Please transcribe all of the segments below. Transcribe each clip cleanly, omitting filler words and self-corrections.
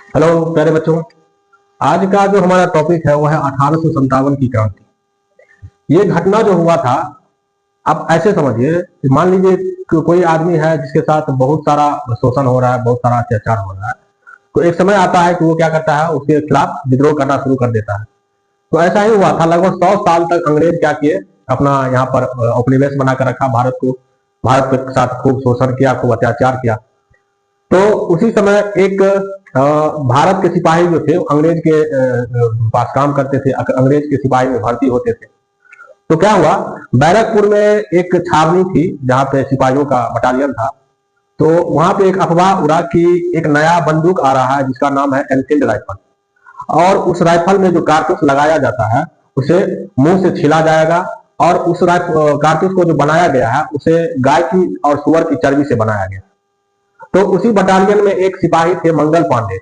Hello प्यारे बच्चों। आज का जो हमारा टॉपिक है वो है 1857 की क्रांति। ये घटना जो हुआ था, आप ऐसे समझिए कि मान लीजिए कि कोई आदमी है जिसके साथ बहुत सारा शोषण हो रहा है, बहुत सारा अत्याचार हो रहा है। तो एक समय आता है कि वो क्या करता है, उसके खिलाफ विद्रोह करना शुरू कर देता है। तो ऐसा ही हुआ था। लगभग 100 साल तक अंग्रेज क्या किए, अपना यहाँ पर उपनिवेश बनाकर रखा भारत को। भारत के साथ खूब शोषण किया, खूब अत्याचार किया। तो उसी समय एक भारत के सिपाही जो थे अंग्रेज के पास काम करते थे, अंग्रेज के सिपाही में भर्ती होते थे। तो क्या हुआ, बैरकपुर में एक छावनी थी जहाँ पे सिपाहियों का बटालियन था। तो वहां पे एक अफवाह उड़ा कि एक नया बंदूक आ रहा है जिसका नाम है एनफील्ड राइफल। और उस राइफल में जो कारतूस लगाया जाता है उसे मुंह से छीला जाएगा। और उस कारतूस को जो बनाया गया है उसे गाय की और सुअर की चर्बी से बनाया गया। तो उसी बटालियन में एक सिपाही थे मंगल पांडे।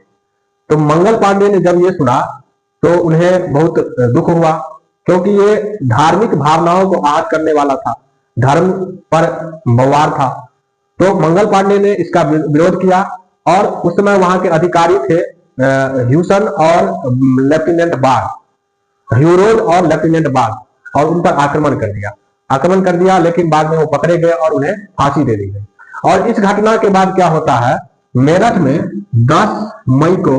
तो मंगल पांडे ने जब ये सुना तो उन्हें बहुत दुख हुआ, क्योंकि ये धार्मिक भावनाओं को आहत करने वाला था, धर्म पर बवार था। तो मंगल पांडे ने इसका विरोध किया। और उस समय वहां के अधिकारी थे ह्यूसन और लेफ्टिनेंट बाग, ह्यूरोज और लेफ्टिनेंट बाग, और उन पर आक्रमण कर दिया। लेकिन बाद में वो पकड़े गए और उन्हें फांसी दे दी गई। और इस घटना के बाद क्या होता है, मेरठ में 10 मई को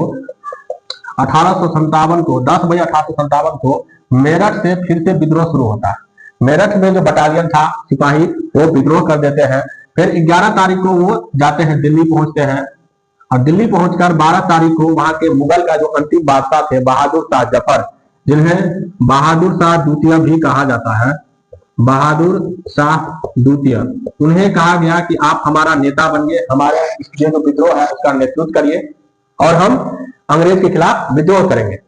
1857 को 10 मई 1857 को मेरठ से फिर से विद्रोह शुरू होता है। मेरठ में जो बटालियन था सिपाही वो विद्रोह कर देते हैं। फिर 11 तारीख को वो जाते हैं, दिल्ली पहुंचते हैं। और दिल्ली पहुंचकर 12 तारीख को वहां के मुगल का जो अंतिम बादशाह थे बहादुर शाह जफर, जिन्हें बहादुर शाह द्वितीय भी कहा जाता है, बहादुर शाह द्वितीय, उन्हें कहा गया कि आप हमारा नेता बनिए, हमारे जो विद्रोह है उसका नेतृत्व करिए और हम अंग्रेज के खिलाफ विद्रोह करेंगे।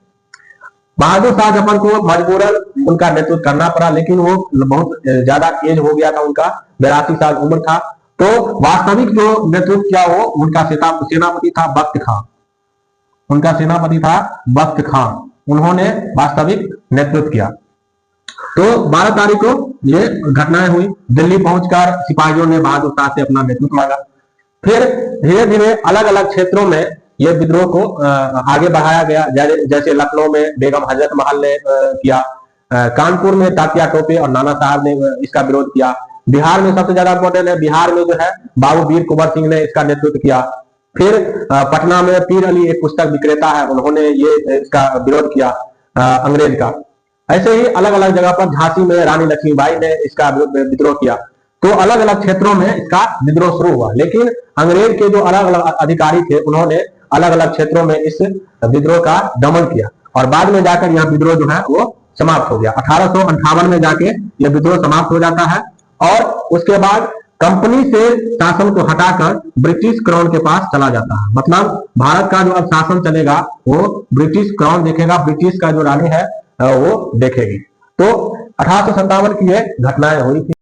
बहादुर शाह जफर को मजबूरन उनका नेतृत्व करना पड़ा, लेकिन वो बहुत ज्यादा एज हो गया था, उनका 82 साल उम्र था। तो वास्तविक जो नेतृत्व किया वो उनका सेनापति था बख्त खां। उनका सेनापति था बख्त खां, उन्होंने वास्तविक नेतृत्व किया। तो 12 तारीख को ये घटनाएं हुई। दिल्ली पहुंचकर सिपाहियों ने बहादुर शाह से अपना नेतृत्व मांगा। फिर धीरे धीरे अलग अलग क्षेत्रों में ये विद्रोह को आगे बढ़ाया गया। जैसे लखनऊ में बेगम हजरत महल ने किया, कानपुर में तात्या टोपे और नाना साहब ने इसका विरोध किया। बिहार में सबसे ज्यादा इंपॉर्टेंट है, बिहार में जो है बाबू वीर कुंवर सिंह ने इसका नेतृत्व किया। फिर पटना में पीर अली एक पुस्तक विक्रेता है, उन्होंने ये इसका विरोध किया अंग्रेज का। ऐसे ही अलग अलग जगह पर झांसी में रानी लक्ष्मीबाई ने इसका विद्रोह किया। तो अलग अलग क्षेत्रों में इसका विद्रोह शुरू हुआ। लेकिन अंग्रेज के जो अलग अलग अधिकारी थे उन्होंने अलग अलग क्षेत्रों में इस विद्रोह का दमन किया और बाद में जाकर यह विद्रोह जो है वो समाप्त हो गया। 1858 में जाके यह विद्रोह समाप्त हो जाता है। और उसके बाद कंपनी से शासन को हटाकर ब्रिटिश क्राउन के पास चला जाता है। मतलब भारत का जो अब शासन चलेगा वो ब्रिटिश क्राउन देखेगा, ब्रिटिश का जो रानी है वो देखेगी। तो 1857 की ये घटनाएं हुई थी।